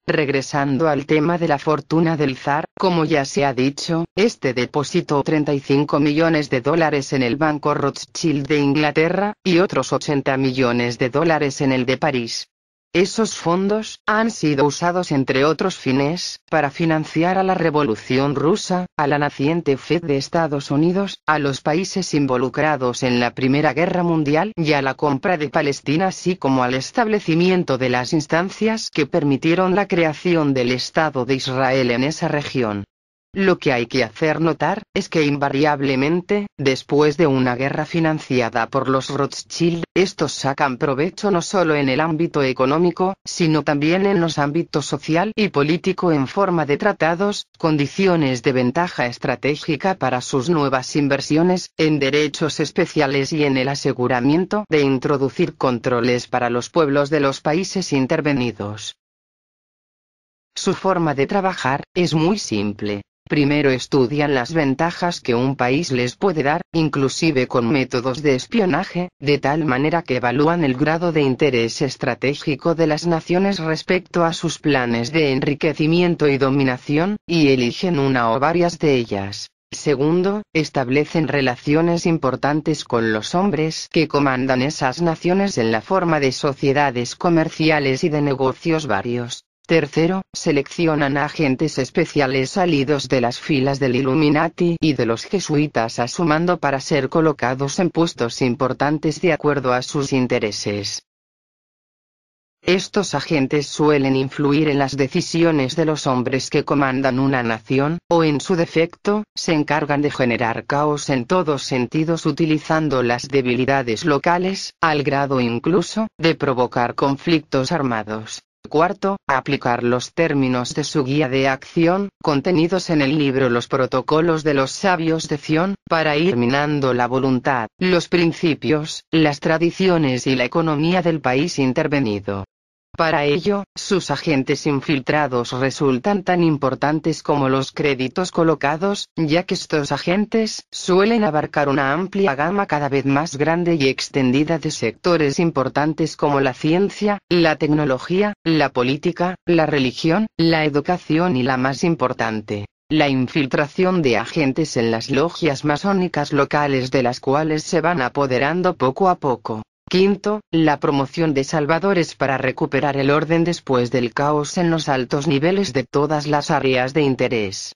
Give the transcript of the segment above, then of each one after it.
Regresando al tema de la fortuna del zar, como ya se ha dicho, este depositó 35 millones de dólares en el Banco Rothschild de Inglaterra, y otros 80 millones de dólares en el de París. Esos fondos han sido usados entre otros fines, para financiar a la Revolución Rusa, a la naciente Fed de Estados Unidos, a los países involucrados en la Primera Guerra Mundial y a la compra de Palestina, así como al establecimiento de las instancias que permitieron la creación del Estado de Israel en esa región. Lo que hay que hacer notar, es que invariablemente, después de una guerra financiada por los Rothschild, estos sacan provecho no solo en el ámbito económico, sino también en los ámbitos social y político en forma de tratados, condiciones de ventaja estratégica para sus nuevas inversiones, en derechos especiales y en el aseguramiento de introducir controles para los pueblos de los países intervenidos. Su forma de trabajar es muy simple. Primero estudian las ventajas que un país les puede dar, inclusive con métodos de espionaje, de tal manera que evalúan el grado de interés estratégico de las naciones respecto a sus planes de enriquecimiento y dominación, y eligen una o varias de ellas. Segundo, establecen relaciones importantes con los hombres que comandan esas naciones en la forma de sociedades comerciales y de negocios varios. Tercero, seleccionan agentes especiales salidos de las filas del Illuminati y de los jesuitas a su mando para ser colocados en puestos importantes de acuerdo a sus intereses. Estos agentes suelen influir en las decisiones de los hombres que comandan una nación, o en su defecto, se encargan de generar caos en todos sentidos utilizando las debilidades locales, al grado incluso, de provocar conflictos armados. Cuarto, aplicar los términos de su guía de acción, contenidos en el libro Los Protocolos de los Sabios de Zion, para ir minando la voluntad, los principios, las tradiciones y la economía del país intervenido. Para ello, sus agentes infiltrados resultan tan importantes como los créditos colocados, ya que estos agentes suelen abarcar una amplia gama cada vez más grande y extendida de sectores importantes como la ciencia, la tecnología, la política, la religión, la educación y la más importante, la infiltración de agentes en las logias masónicas locales de las cuales se van apoderando poco a poco. Quinto, la promoción de salvadores para recuperar el orden después del caos en los altos niveles de todas las áreas de interés.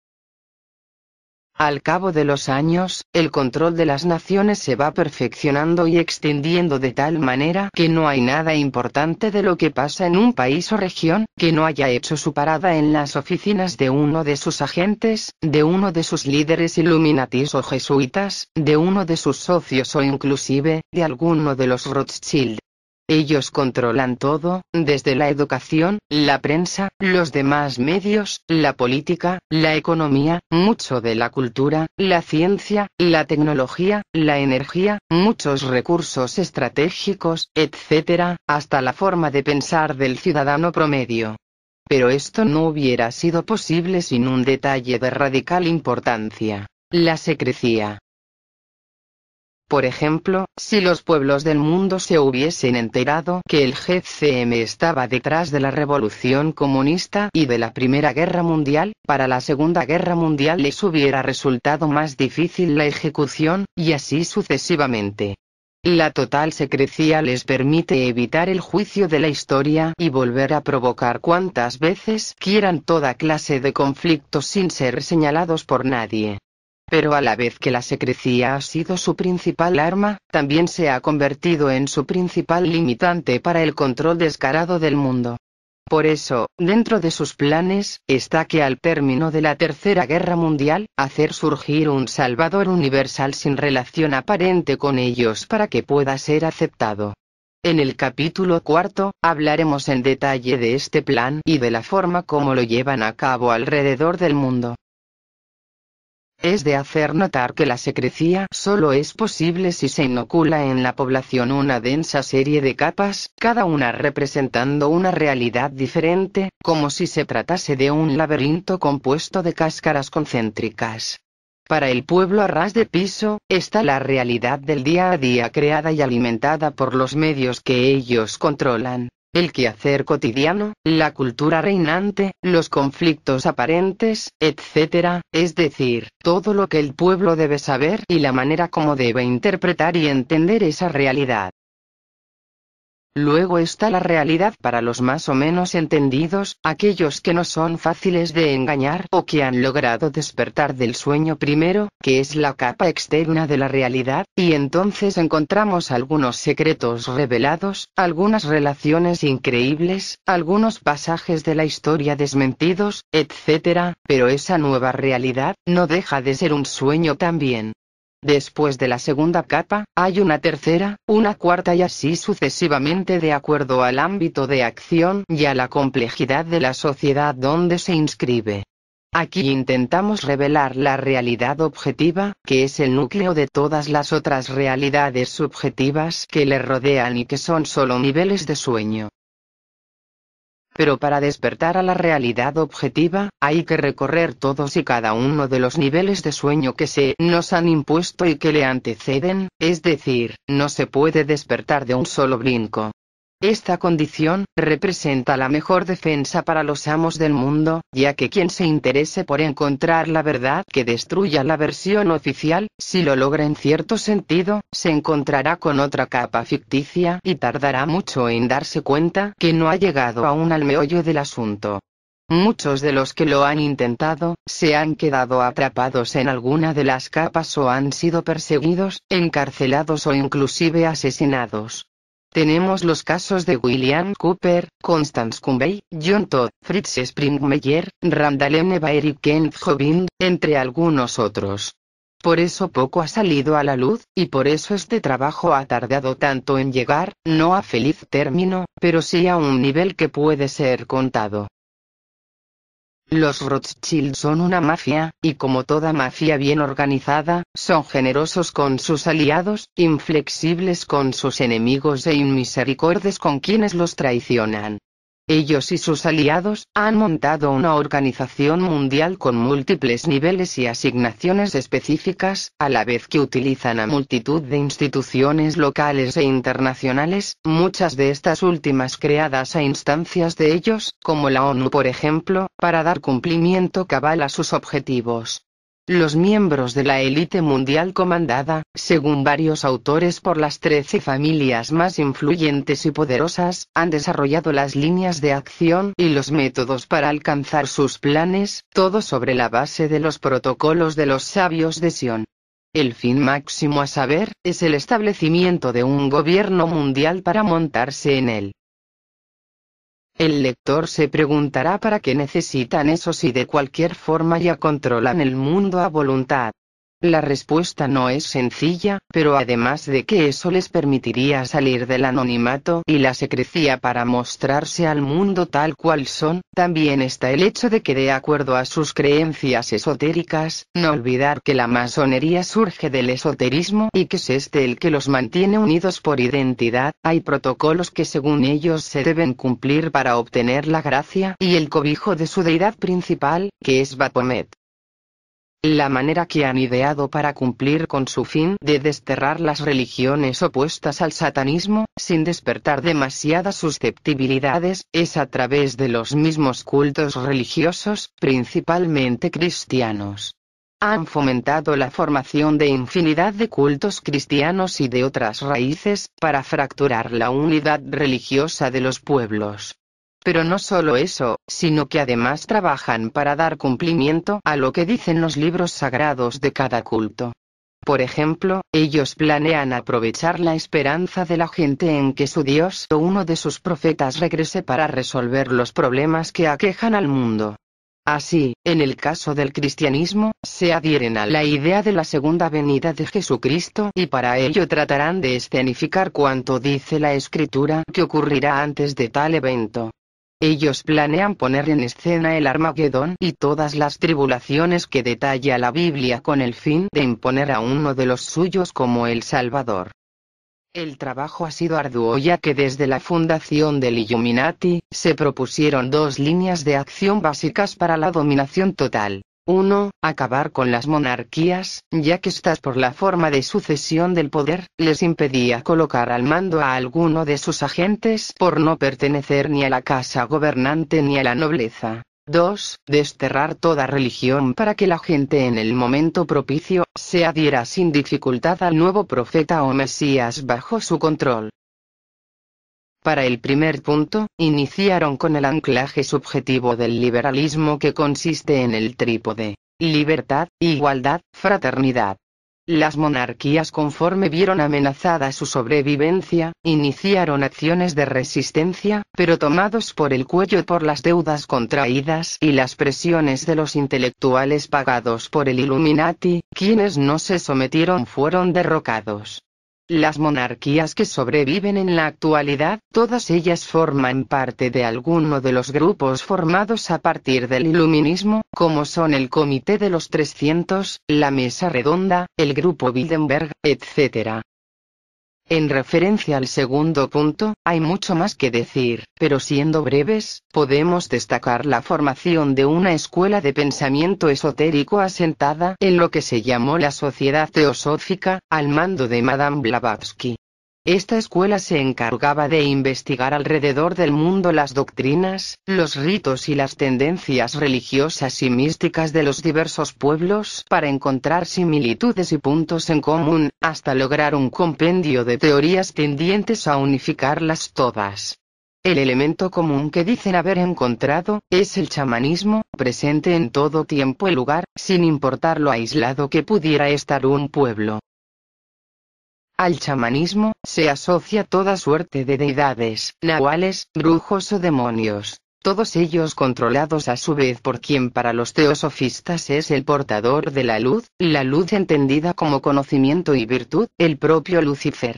Al cabo de los años, el control de las naciones se va perfeccionando y extendiendo de tal manera que no hay nada importante de lo que pasa en un país o región, que no haya hecho su parada en las oficinas de uno de sus agentes, de uno de sus líderes Illuminatis o jesuitas, de uno de sus socios o inclusive, de alguno de los Rothschild. Ellos controlan todo, desde la educación, la prensa, los demás medios, la política, la economía, mucho de la cultura, la ciencia, la tecnología, la energía, muchos recursos estratégicos, etc., hasta la forma de pensar del ciudadano promedio. Pero esto no hubiera sido posible sin un detalle de radical importancia: la secrecía. Por ejemplo, si los pueblos del mundo se hubiesen enterado que el GCM estaba detrás de la Revolución Comunista y de la Primera Guerra Mundial, para la Segunda Guerra Mundial les hubiera resultado más difícil la ejecución, y así sucesivamente. La total secrecía les permite evitar el juicio de la historia y volver a provocar cuantas veces quieran toda clase de conflictos sin ser señalados por nadie. Pero a la vez que la secrecía ha sido su principal arma, también se ha convertido en su principal limitante para el control descarado del mundo. Por eso, dentro de sus planes, está que al término de la Tercera Guerra Mundial, hacer surgir un Salvador universal sin relación aparente con ellos para que pueda ser aceptado. En el capítulo 4, hablaremos en detalle de este plan y de la forma como lo llevan a cabo alrededor del mundo. Es de hacer notar que la secrecía solo es posible si se inocula en la población una densa serie de capas, cada una representando una realidad diferente, como si se tratase de un laberinto compuesto de cáscaras concéntricas. Para el pueblo a ras de piso, está la realidad del día a día creada y alimentada por los medios que ellos controlan. El quehacer cotidiano, la cultura reinante, los conflictos aparentes, etc., es decir, todo lo que el pueblo debe saber y la manera como debe interpretar y entender esa realidad. Luego está la realidad para los más o menos entendidos, aquellos que no son fáciles de engañar o que han logrado despertar del sueño primero, que es la capa externa de la realidad, y entonces encontramos algunos secretos revelados, algunas relaciones increíbles, algunos pasajes de la historia desmentidos, etc., pero esa nueva realidad no deja de ser un sueño también. Después de la segunda capa, hay una tercera, una cuarta y así sucesivamente de acuerdo al ámbito de acción y a la complejidad de la sociedad donde se inscribe. Aquí intentamos revelar la realidad objetiva, que es el núcleo de todas las otras realidades subjetivas que le rodean y que son solo niveles de sueño. Pero para despertar a la realidad objetiva, hay que recorrer todos y cada uno de los niveles de sueño que se nos han impuesto y que le anteceden, es decir, no se puede despertar de un solo brinco. Esta condición representa la mejor defensa para los amos del mundo, ya que quien se interese por encontrar la verdad que destruya la versión oficial, si lo logra en cierto sentido, se encontrará con otra capa ficticia y tardará mucho en darse cuenta que no ha llegado aún al meollo del asunto. Muchos de los que lo han intentado, se han quedado atrapados en alguna de las capas o han sido perseguidos, encarcelados o inclusive asesinados. Tenemos los casos de William Cooper, Constance Cumbey, John Todd, Fritz Springmeier, Randall M. Baer y Kenneth Hovind, entre algunos otros. Por eso poco ha salido a la luz, y por eso este trabajo ha tardado tanto en llegar, no a feliz término, pero sí a un nivel que puede ser contado. Los Rothschild son una mafia, y como toda mafia bien organizada, son generosos con sus aliados, inflexibles con sus enemigos e inmisericordios con quienes los traicionan. Ellos y sus aliados han montado una organización mundial con múltiples niveles y asignaciones específicas, a la vez que utilizan a multitud de instituciones locales e internacionales, muchas de estas últimas creadas a instancias de ellos, como la ONU por ejemplo, para dar cumplimiento cabal a sus objetivos. Los miembros de la élite mundial comandada, según varios autores por las 13 familias más influyentes y poderosas, han desarrollado las líneas de acción y los métodos para alcanzar sus planes, todo sobre la base de los protocolos de los sabios de Sion. El fin máximo a saber, es el establecimiento de un gobierno mundial para montarse en él. El lector se preguntará para qué necesitan eso si de cualquier forma ya controlan el mundo a voluntad. La respuesta no es sencilla, pero además de que eso les permitiría salir del anonimato y la secrecía para mostrarse al mundo tal cual son, también está el hecho de que de acuerdo a sus creencias esotéricas, no olvidar que la masonería surge del esoterismo y que es este el que los mantiene unidos por identidad, hay protocolos que según ellos se deben cumplir para obtener la gracia y el cobijo de su deidad principal, que es Baphomet. La manera que han ideado para cumplir con su fin de desterrar las religiones opuestas al satanismo, sin despertar demasiadas susceptibilidades, es a través de los mismos cultos religiosos, principalmente cristianos. Han fomentado la formación de infinidad de cultos cristianos y de otras raíces, para fracturar la unidad religiosa de los pueblos. Pero no solo eso, sino que además trabajan para dar cumplimiento a lo que dicen los libros sagrados de cada culto. Por ejemplo, ellos planean aprovechar la esperanza de la gente en que su Dios o uno de sus profetas regrese para resolver los problemas que aquejan al mundo. Así, en el caso del cristianismo, se adhieren a la idea de la segunda venida de Jesucristo y para ello tratarán de escenificar cuanto dice la Escritura que ocurrirá antes de tal evento. Ellos planean poner en escena el Armagedón y todas las tribulaciones que detalla la Biblia con el fin de imponer a uno de los suyos como el Salvador. El trabajo ha sido arduo ya que desde la fundación del Illuminati, se propusieron dos líneas de acción básicas para la dominación total. 1. Acabar con las monarquías, ya que estas por la forma de sucesión del poder, les impedía colocar al mando a alguno de sus agentes por no pertenecer ni a la casa gobernante ni a la nobleza. 2. Desterrar toda religión para que la gente en el momento propicio, se adhiera sin dificultad al nuevo profeta o Mesías bajo su control. Para el primer punto, iniciaron con el anclaje subjetivo del liberalismo que consiste en el trípode: libertad, igualdad, fraternidad. Las monarquías, conforme vieron amenazada su sobrevivencia, iniciaron acciones de resistencia, pero tomados por el cuello por las deudas contraídas y las presiones de los intelectuales pagados por el Illuminati, quienes no se sometieron fueron derrocados. Las monarquías que sobreviven en la actualidad, todas ellas forman parte de alguno de los grupos formados a partir del iluminismo, como son el Comité de los 300, la Mesa Redonda, el Grupo Bilderberg, etc. En referencia al segundo punto, hay mucho más que decir, pero siendo breves, podemos destacar la formación de una escuela de pensamiento esotérico asentada en lo que se llamó la Sociedad Teosófica, al mando de Madame Blavatsky. Esta escuela se encargaba de investigar alrededor del mundo las doctrinas, los ritos y las tendencias religiosas y místicas de los diversos pueblos para encontrar similitudes y puntos en común, hasta lograr un compendio de teorías tendientes a unificarlas todas. El elemento común que dicen haber encontrado, es el chamanismo, presente en todo tiempo y lugar, sin importar lo aislado que pudiera estar un pueblo. Al chamanismo, se asocia toda suerte de deidades, nahuales, brujos o demonios, todos ellos controlados a su vez por quien para los teosofistas es el portador de la luz entendida como conocimiento y virtud, el propio Lucifer.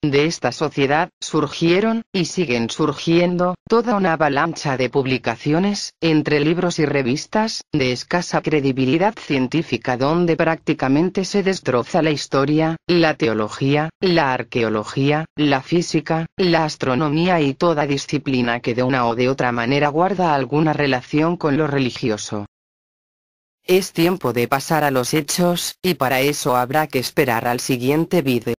De esta sociedad, surgieron, y siguen surgiendo, toda una avalancha de publicaciones, entre libros y revistas, de escasa credibilidad científica donde prácticamente se destroza la historia, la teología, la arqueología, la física, la astronomía y toda disciplina que de una o de otra manera guarda alguna relación con lo religioso. Es tiempo de pasar a los hechos, y para eso habrá que esperar al siguiente vídeo.